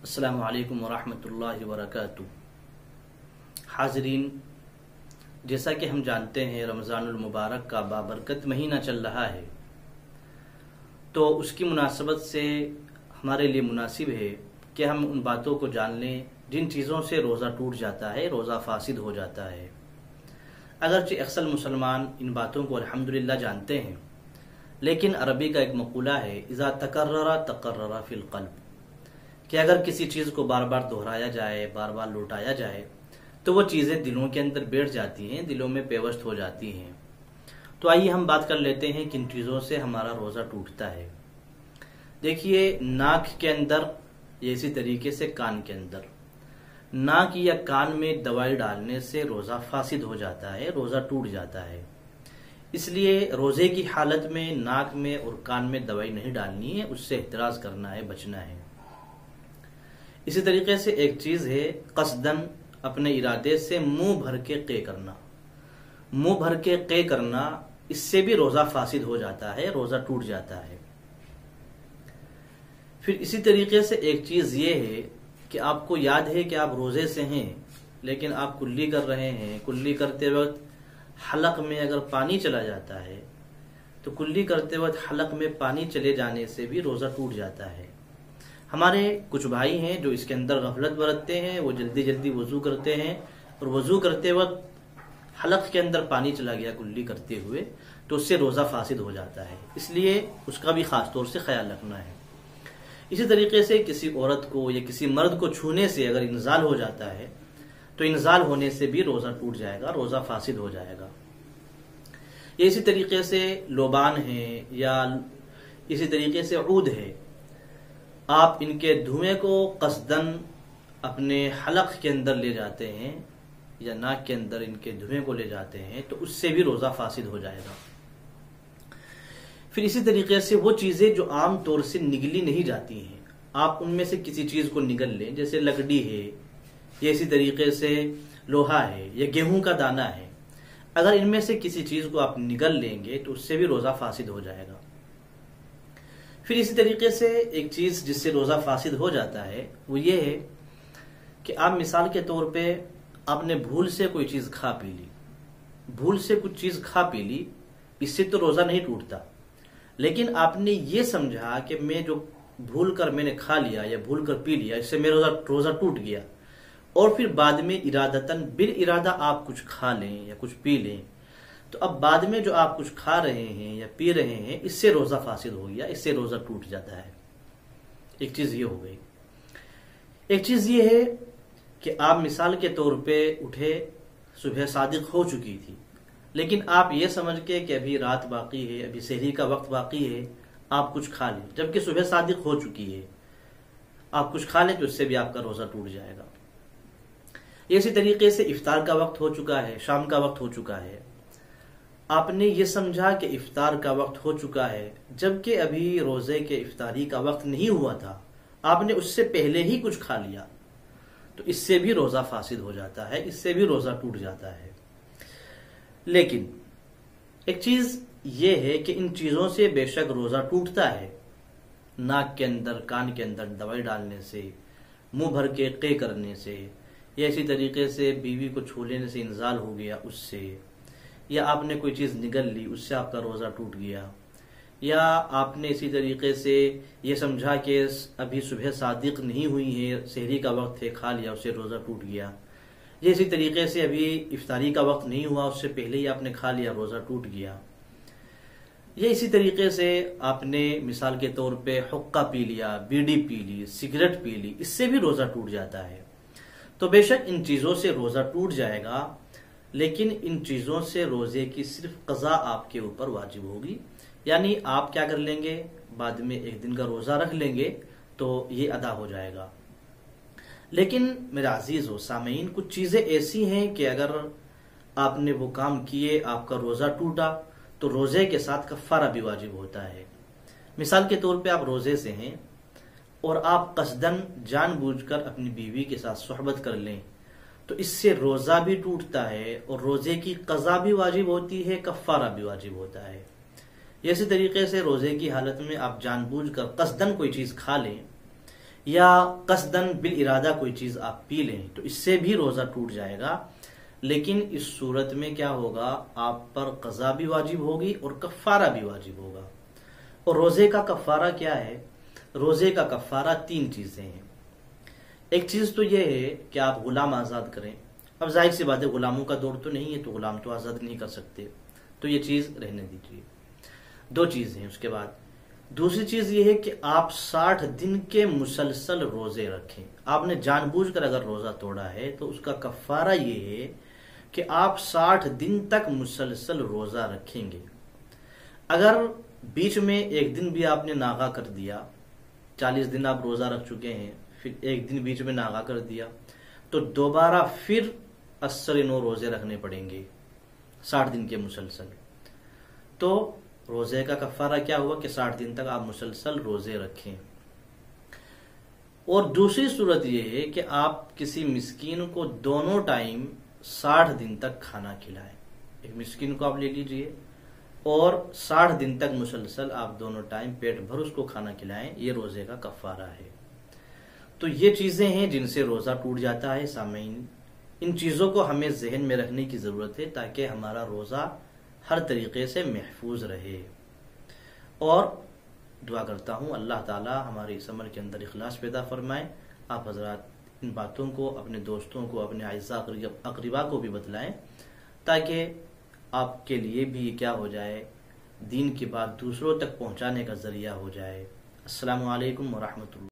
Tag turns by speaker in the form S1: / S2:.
S1: अस्सलामु अलैकुम वरहमतुल्लाहि वबरकातुहू। हाज़रीन, जैसा कि हम जानते हैं रमज़ानुल मुबारक का बाबरकत महीना चल रहा है, तो उसकी मुनासबत से हमारे लिए मुनासिब है कि हम उन बातों को जान लें जिन चीज़ों से रोज़ा टूट जाता है, रोज़ा फासिद हो जाता है। अगरचे अक्सर मुसलमान इन बातों को अल्हम्दुलिल्लाह जानते हैं, लेकिन अरबी का एक मक़ूला है, इज़ा तकर्ररा तकर्ररा फिल क़ल्ब, कि अगर किसी चीज़ को बार बार दोहराया जाए, बार बार लौटाया जाए, तो वो चीज़ें दिलों के अंदर बैठ जाती हैं, दिलों में पेवस्त हो जाती हैं। तो आइए हम बात कर लेते हैं किन चीज़ों से हमारा रोज़ा टूटता है। देखिए, नाक के अंदर, इसी तरीके से कान के अंदर, नाक या कान में दवाई डालने से रोज़ा फासिद हो जाता है, रोज़ा टूट जाता है। इसलिए रोज़े की हालत में नाक में और कान में दवाई नहीं डालनी है, उससे एहतराज करना है, बचना है। इसी तरीके से एक चीज़ है कसदन, अपने इरादे से मुंह भर के क़े करना। मुंह भर के क़े करना, इससे भी रोज़ा फासिद हो जाता है, रोज़ा टूट जाता है। फिर इसी तरीके से एक चीज़ ये है कि आपको याद है कि आप रोज़े से हैं, लेकिन आप कुल्ली कर रहे हैं। कुल्ली करते वक्त हलक में अगर पानी चला जाता है, तो कुल्ली करते वक्त हलक में पानी चले जाने से भी रोज़ा टूट जाता है। हमारे कुछ भाई हैं जो इसके अंदर गफलत बरतते हैं, वो जल्दी जल्दी वजू करते हैं और वजू करते वक्त हलक के अंदर पानी चला गया कुल्ली करते हुए, तो उससे रोज़ा फासिद हो जाता है। इसलिए उसका भी खास तौर से ख्याल रखना है। इसी तरीके से किसी औरत को या किसी मर्द को छूने से अगर इंजाल हो जाता है, तो इंजाल होने से भी रोज़ा टूट जाएगा, रोज़ा फासिद हो जाएगा। ये इसी तरीके से लोबान है या इसी तरीके से ऊद है, आप इनके धुएं को कसदन अपने हलक के अंदर ले जाते हैं या नाक के अंदर इनके धुएं को ले जाते हैं, तो उससे भी रोज़ा फासिद हो जाएगा। फिर इसी तरीके से वो चीज़ें जो आम तौर से निगली नहीं जाती हैं, आप उनमें से किसी चीज़ को निगल लें, जैसे लकड़ी है या इसी तरीके से लोहा है या गेहूं का दाना है। अगर इनमें से किसी चीज़ को आप निगल लेंगे तो उससे भी रोज़ा फासिद हो जाएगा। फिर इसी तरीके से एक चीज़ जिससे रोज़ा फासिद हो जाता है वो ये है कि आप मिसाल के तौर पे आपने भूल से कोई चीज़ खा पी ली, भूल से कुछ चीज़ खा पी ली, इससे तो रोज़ा नहीं टूटता। लेकिन आपने ये समझा कि मैं जो भूल कर मैंने खा लिया या भूल कर पी लिया, इससे मेरा रोज़ा टूट गया, और फिर बाद में इरादतन बिल इरादा आप कुछ खा लें या कुछ पी लें, तो अब बाद में जो आप कुछ खा रहे हैं या पी रहे हैं, इससे रोज़ा फासिद हो गया, इससे रोज़ा टूट जाता है। एक चीज़ ये हो गई। एक चीज़ ये है कि आप मिसाल के तौर पे उठे, सुबह सादिक हो चुकी थी, लेकिन आप ये समझ के कि अभी रात बाकी है, अभी सहरी का वक्त बाकी है, आप कुछ खा लें, जबकि सुबह सादिक हो चुकी है। आप कुछ खा लें तो उससे भी आपका रोज़ा टूट जाएगा। इसी तरीके से इफ्तार का वक्त हो चुका है, शाम का वक्त हो चुका है, आपने ये समझा कि इफ्तार का वक्त हो चुका है, जबकि अभी रोज़े के इफ्तारी का वक्त नहीं हुआ था, आपने उससे पहले ही कुछ खा लिया, तो इससे भी रोज़ा फासिद हो जाता है, इससे भी रोज़ा टूट जाता है। लेकिन एक चीज़ ये है कि इन चीज़ों से बेशक रोज़ा टूटता है। नाक के अंदर, कान के अंदर दवाई डालने से, मुंह भर के क़े करने से, या इसी तरीके से बीवी को छू लेने से इंजाल हो गया उससे, या आपने कोई चीज़ निगल ली, उससे आपका रोज़ा टूट गया, या आपने इसी तरीके से ये समझा कि अभी सुबह सादिक नहीं हुई है, सहरी का वक्त है, खा लिया, उससे रोज़ा टूट गया। ये इसी तरीके से अभी इफ्तारी का वक्त नहीं हुआ, उससे पहले ही आपने खा लिया, रोज़ा टूट गया। ये इसी तरीके से आपने मिसाल के तौर पे हुक्का पी लिया, बीड़ी पी ली, सिगरेट पी ली, इससे भी रोज़ा टूट जाता है। तो बेशक इन चीज़ों से रोज़ा टूट जाएगा, लेकिन इन चीज़ों से रोज़े की सिर्फ क़ज़ा आपके ऊपर वाजिब होगी। यानी आप क्या कर लेंगे, बाद में एक दिन का रोज़ा रख लेंगे तो ये अदा हो जाएगा। लेकिन मेरा अजीज़ हो सामीन, कुछ चीज़ें ऐसी हैं कि अगर आपने वो काम किए, आपका रोज़ा टूटा, तो रोज़े के साथ कफ़ारा भी वाजिब होता है। मिसाल के तौर पे आप रोज़े से हैं और आप कसदन जानबूझकर अपनी बीवी के साथ सोहबत कर लें, तो इससे रोज़ा भी टूटता है और रोज़े की क़ज़ा भी वाजिब होती है, कफ़ारा भी वाजिब होता है। इसी तरीके से रोज़े की हालत में आप जानबूझकर कसदन कोई चीज़ खा लें, या कसदन बिल इरादा कोई चीज आप पी लें तो इससे भी रोजा टूट जाएगा। लेकिन इस सूरत में क्या होगा, आप पर कज़ा भी वाजिब होगी और कफ़ारा भी वाजिब होगा। और रोजे का कफ़ारा क्या है? रोजे का कफ़ारा 3 चीजें हैं। एक चीज तो यह है कि आप गुलाम आजाद करें। अब जाहिर सी बात है गुलामों का दौर तो नहीं है, तो गुलाम तो आजाद नहीं कर सकते, तो ये चीज रहने दीजिए। 2 चीज हैं। उसके बाद दूसरी चीज ये है कि आप 60 दिन के मुसलसल रोजे रखें। आपने जानबूझकर अगर रोजा तोड़ा है तो उसका कफ़ारा ये है कि आप 60 दिन तक मुसलसल रोजा रखेंगे। अगर बीच में एक दिन भी आपने नागा कर दिया, 40 दिन आप रोजा रख चुके हैं, फिर एक दिन बीच में नागा कर दिया, तो दोबारा फिर 80 रोजे रखने पड़ेंगे 60 दिन के मुसलसल। तो रोजे का कफ़ारा क्या हुआ कि 60 दिन तक आप मुसलसल रोजे रखें। और दूसरी सूरत यह है कि आप किसी मिस्कीन को दोनों टाइम 60 दिन तक खाना खिलाएं। एक मिस्कीन को आप ले लीजिए और 60 दिन तक मुसलसल आप दोनों टाइम पेट भर उसको खाना खिलाएं, ये रोजे का कफ़ारा है। तो ये चीजें हैं जिनसे रोजा टूट जाता है। सामीन, इन चीजों को हमें जहन में रखने की जरूरत है ताकि हमारा रोजा हर तरीके से महफूज रहे। और दुआ करता हूँ अल्लाह ताला हमारे इस अमल के अंदर इखलास पैदा फरमाए। आप हजरात इन बातों को अपने दोस्तों को, अपने आइज़ा अकरीबा को भी बतलाएं ताकि आपके लिए भी क्या हो जाए, दीन की बात दूसरों तक पहुँचाने का जरिया हो जाए। अस्सलामु अलैकुम व रहमतुल्लाह।